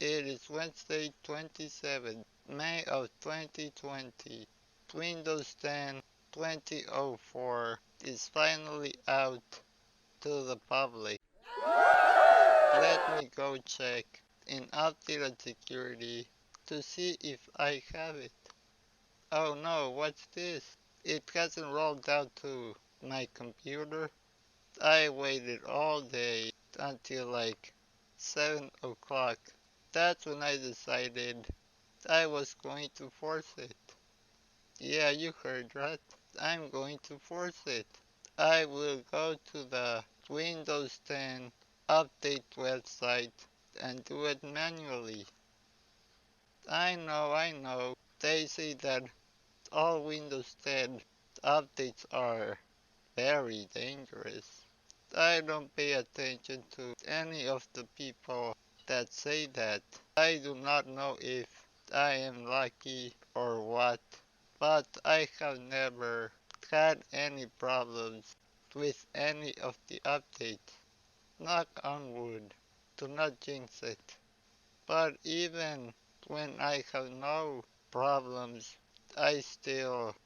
It is Wednesday, 27th May of 2020. Windows 10 2004 is finally out to the public. Let me go check in updated security to see if I have it. Oh no, what's this? It hasn't rolled out to my computer. I waited all day until like 7 o'clock. That's when I decided I was going to force it. Yeah, you heard right. I'm going to force it. I will go to the Windows 10 update website and do it manually. I know. They say that all Windows 10 updates are very dangerous. I don't pay attention to any of the people that say that. I do not know if I am lucky or what, but I have never had any problems with any of the updates. Knock on wood. Do not jinx it. But even when I have no problems, I still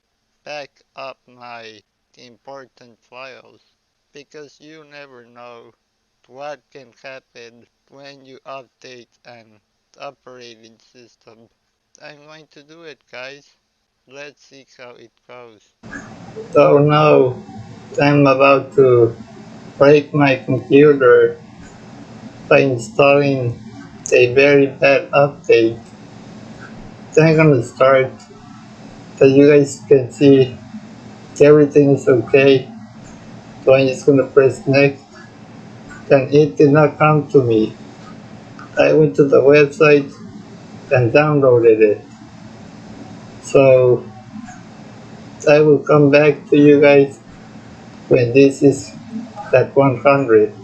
back up my important files because you never know what can happen when you update an operating system. I'm going to do it, guys. Let's see how it goes. Oh no, I'm about to break my computer by installing a very bad update. Then I'm gonna start so you guys can see everything is okay. So I'm just gonna press next and it did not come to me. I went to the website and downloaded it. So I will come back to you guys when this is at 100.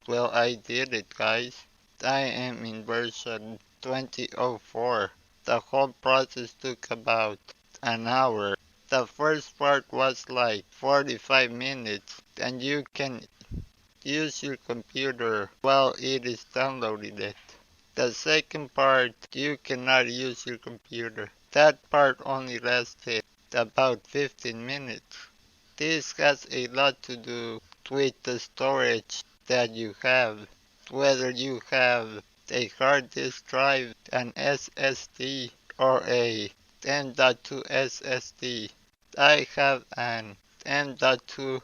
Well, I did it, guys. I am in version 2004. The whole process took about an hour. The first part was like 45 minutes, and you can use your computer while it is downloading it. The second part, you cannot use your computer. That part only lasted about 15 minutes. This has a lot to do with the storage that you have. Whether you have a hard disk drive, an SSD, or a M.2 SSD. I have an M.2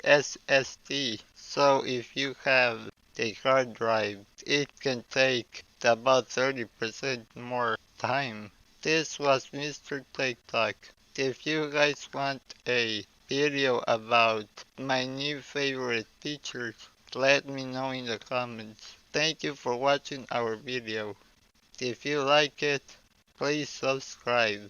SSD, so if you have a hard drive, it can take about 30% more time. This was Mr. TikTok. If you guys want a video about my new favorite features, let me know in the comments. Thank you for watching our video. If you like it, please subscribe.